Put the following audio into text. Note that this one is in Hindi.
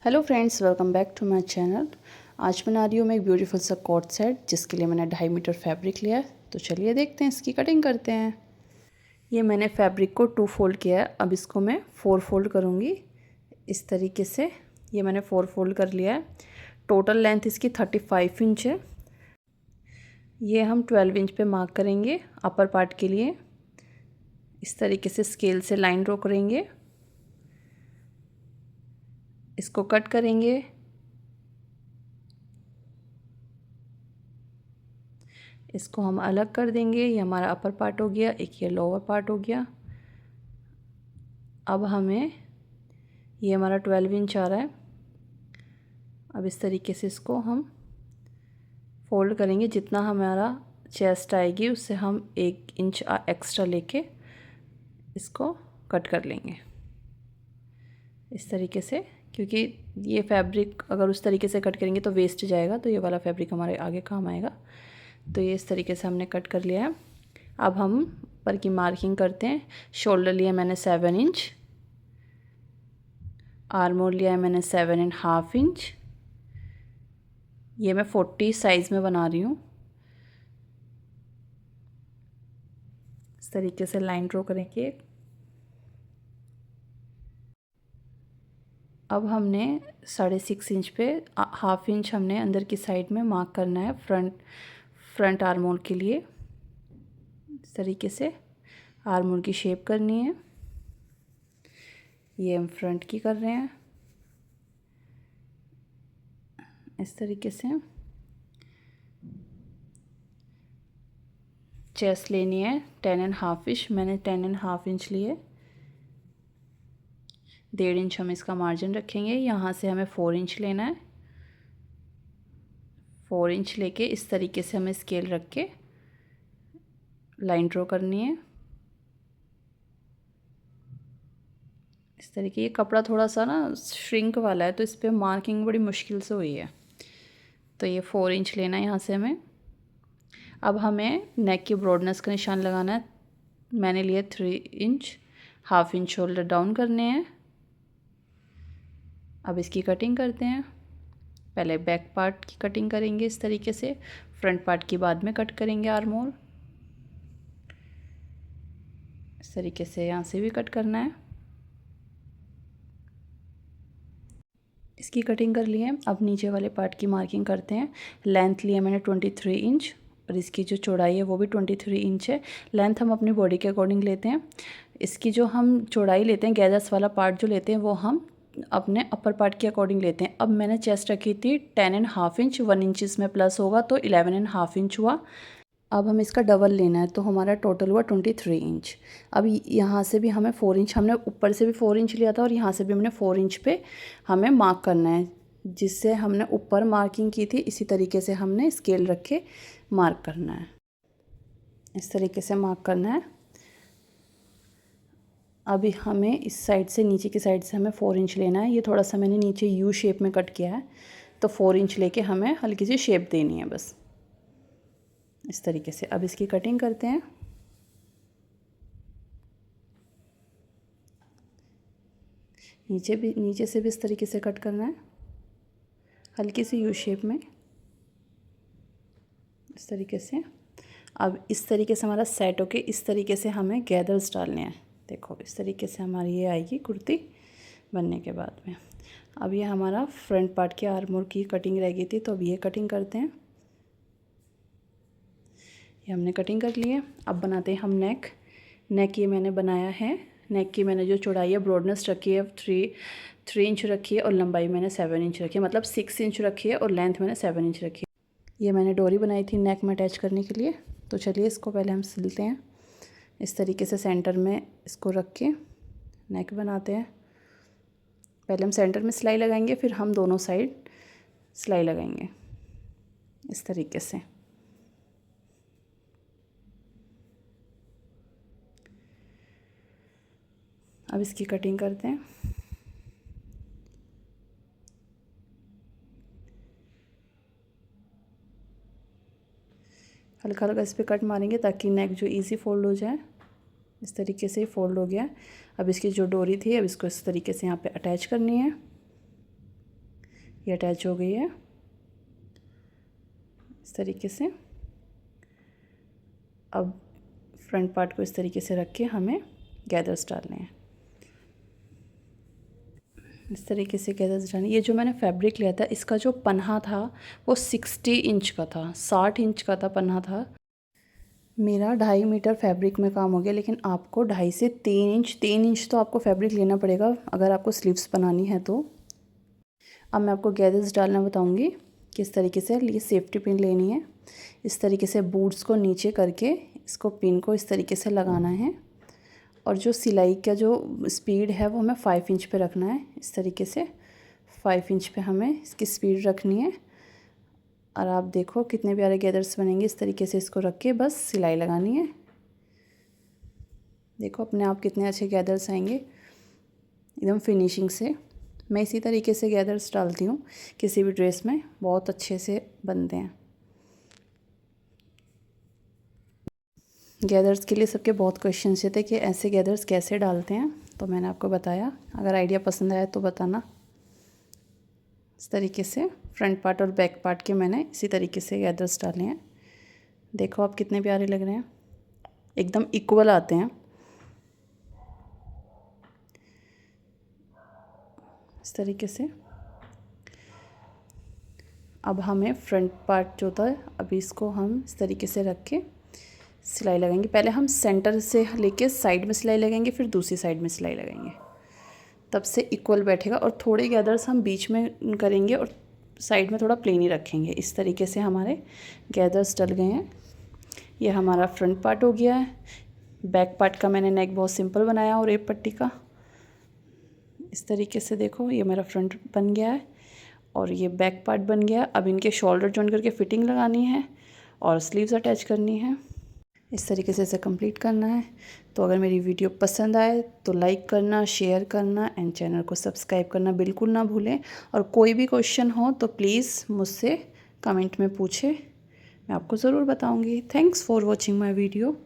Hello friends, welcome back to my channel. आज बना रही हूँ मैं एक ब्यूटीफुल सा कोट सेट, जिसके लिए मैंने 2.5 मीटर फैब्रिक लिया है। तो चलिए देखते हैं, इसकी कटिंग करते हैं। ये मैंने फैब्रिक को 2 फोल्ड किया है। अब इसको मैं 4 फोल्ड करूँगी इस तरीके से। ये मैंने 4 फोल्ड कर लिया है। टोटल लेंथ इसकी 35 इंच है। ये हम 12 इंच पे मार्क करेंगे अपर पार्ट के लिए। इस तरीके से स्केल से लाइन ड्रॉ करेंगे, इसको कट करेंगे। इसको हम अलग कर देंगे। ये हमारा अपर पार्ट हो गया, एक ये लोअर पार्ट हो गया। अब हमें ये हमारा 12 इंच आ रहा है। अब इस तरीके से इसको हम फोल्ड करेंगे। जितना हमारा चेस्ट आएगी उससे हम 1 इंच एक्स्ट्रा लेके इसको कट कर लेंगे इस तरीके से, क्योंकि ये फैब्रिक अगर उस तरीके से कट करेंगे तो वेस्ट जाएगा, तो ये वाला फैब्रिक हमारे आगे काम आएगा। तो ये इस तरीके से हमने कट कर लिया है। अब हम ऊपर की मार्किंग करते हैं। शोल्डर लिया मैंने 7 इंच, आर्म होल लिया है मैंने 7.5 इंच। ये मैं 40 साइज़ में बना रही हूँ। इस तरीके से लाइन ड्रॉ करेंगे। अब हमने 6.5 इंच पे हाफ इंच हमने अंदर की साइड में मार्क करना है फ्रंट आर्म होल के लिए। इस तरीके से आर्म होल की शेप करनी है। ये हम फ्रंट की कर रहे हैं इस तरीके से। चेस्ट लेनी है 10.5 इंच। मैंने 10.5 इंच लिए। 1.5 इंच हम इसका मार्जिन रखेंगे। यहाँ से हमें 4 इंच लेना है। 4 इंच लेके इस तरीके से हमें स्केल रख के लाइन ड्रॉ करनी है इस तरीके। ये कपड़ा थोड़ा सा ना श्रिंक वाला है, तो इस पर मार्किंग बड़ी मुश्किल से हुई है। तो ये 4 इंच लेना है यहाँ से हमें। अब हमें नेक की ब्रॉडनेस का निशान लगाना है। मैंने लिया 3 inch. Half inch shoulder down करने हैं। अब इसकी कटिंग करते हैं। पहले बैक पार्ट की कटिंग करेंगे इस तरीके से, फ्रंट पार्ट की बाद में कट करेंगे आर्म होल। इस तरीके से यहाँ से भी कट करना है। इसकी कटिंग कर ली है। अब नीचे वाले पार्ट की मार्किंग करते हैं। लेंथ लिया मैंने 23 इंच और इसकी जो चौड़ाई है वो भी 23 इंच है। लेंथ हम अपनी बॉडी के अकॉर्डिंग लेते हैं। इसकी जो हम चौड़ाई लेते हैं, गैदर्स वाला पार्ट जो लेते हैं, वो हम अपने अपर पार्ट के अकॉर्डिंग लेते हैं। अब मैंने चेस्ट रखी थी 10.5 इंच। 1 इंच इसमें प्लस होगा तो 11.5 इंच हुआ। अब हमें इसका डबल लेना है, तो हमारा टोटल हुआ 23 इंच। अब यहाँ से भी हमें 4 इंच, हमने ऊपर से भी 4 इंच लिया था और यहाँ से भी हमने 4 इंच पे हमें मार्क करना है। जिससे हमने ऊपर मार्किंग की थी, इसी तरीके से हमने स्केल रख के मार्क करना है। इस तरीके से मार्क करना है। अभी हमें इस साइड से, नीचे की साइड से हमें 4 इंच लेना है। ये थोड़ा सा मैंने नीचे यू शेप में कट किया है, तो 4 इंच लेके हमें हल्की सी शेप देनी है बस इस तरीके से। अब इसकी कटिंग करते हैं। नीचे से भी इस तरीके से कट करना है, हल्की सी यू शेप में इस तरीके से। अब इस तरीके से हमारा सेट होके इस तरीके से हमें गैदर्स डालने हैं। देखो इस तरीके से हमारी ये आएगी कुर्ती बनने के बाद में। अब ये हमारा फ्रंट पार्ट के आर्म होल की कटिंग रह गई थी, तो अब ये कटिंग करते हैं। ये हमने कटिंग कर ली है। अब बनाते हैं हम नेक ये मैंने बनाया है। नेक की मैंने जो चौड़ाई है, ब्रॉडनेस रखी है 3 इंच रखी है और लंबाई मैंने 7 इंच रखी है, मतलब 6 इंच रखी है और लेंथ मैंने 7 इंच रखी है। ये मैंने डोरी बनाई थी नेक में अटैच करने के लिए। तो चलिए इसको पहले हम सिलते हैं। इस तरीके से सेंटर में इसको रख के नेक बनाते हैं। पहले हम सेंटर में सिलाई लगाएंगे, फिर हम दोनों साइड सिलाई लगाएंगे इस तरीके से। अब इसकी कटिंग करते हैं। हल्का हल्का इस पर कट मारेंगे ताकि नेक जो इजी फोल्ड हो जाए। इस तरीके से ही फोल्ड हो गया। अब इसकी जो डोरी थी, अब इसको इस तरीके से यहाँ पे अटैच करनी है। ये अटैच हो गई है इस तरीके से। अब फ्रंट पार्ट को इस तरीके से रख के हमें गैदर्स डालने हैं। इस तरीके से गैदर्स डालने। ये जो मैंने फैब्रिक लिया था इसका जो पन्हा था वो 60 इंच का था, 60 इंच का था पन्हा था। मेरा 2.5 मीटर फैब्रिक में काम हो गया, लेकिन आपको 2.5 से 3 इंच तो आपको फैब्रिक लेना पड़ेगा अगर आपको स्लीव्स बनानी है तो। अब मैं आपको गैदर्स डालना बताऊंगी किस तरीके से। ये सेफ्टी पिन लेनी है, इस तरीके से बूट्स को नीचे करके इसको पिन को इस तरीके से लगाना है, और जो सिलाई का जो स्पीड है वो हमें 5 इंच पे रखना है। इस तरीके से 5 इंच पे हमें इसकी स्पीड रखनी है। और आप देखो कितने प्यारे गैदर्स बनेंगे। इस तरीके से इसको रख के बस सिलाई लगानी है। देखो अपने आप कितने अच्छे गैदर्स आएंगे एकदम फिनिशिंग से। मैं इसी तरीके से गैदर्स डालती हूँ किसी भी ड्रेस में, बहुत अच्छे से बनते हैं। गैदर्स के लिए सबके बहुत क्वेश्चन थे कि ऐसे गैदर्स कैसे डालते हैं, तो मैंने आपको बताया। अगर आइडिया पसंद आया तो बताना। इस तरीके से फ्रंट पार्ट और बैक पार्ट के मैंने इसी तरीके से गैदर्स डाले हैं। देखो आप कितने प्यारे लग रहे हैं, एकदम इक्वल आते हैं। इस तरीके से अब हमें फ्रंट पार्ट जो था अभी इसको हम इस तरीके से रख के सिलाई लगाएंगे। पहले हम सेंटर से लेके साइड में सिलाई लगाएंगे, फिर दूसरी साइड में सिलाई लगाएंगे, तब से इक्वल बैठेगा। और थोड़े गैदर्स हम बीच में करेंगे और साइड में थोड़ा प्लेन ही रखेंगे। इस तरीके से हमारे गैदर्स डल गए हैं। ये हमारा फ्रंट पार्ट हो गया है। बैक पार्ट का मैंने नेक बहुत सिंपल बनाया और एक पट्टी का। इस तरीके से देखो ये मेरा फ्रंट बन गया है और ये बैक पार्ट बन गया। अब इनके शोल्डर जॉइन करके फिटिंग लगानी है और स्लीव्स अटैच करनी है। इस तरीके से इसे कंप्लीट करना है। तो अगर मेरी वीडियो पसंद आए तो लाइक करना, शेयर करना एंड चैनल को सब्सक्राइब करना बिल्कुल ना भूलें। और कोई भी क्वेश्चन हो तो प्लीज़ मुझसे कमेंट में पूछें, मैं आपको ज़रूर बताऊंगी। Thanks for watching my video.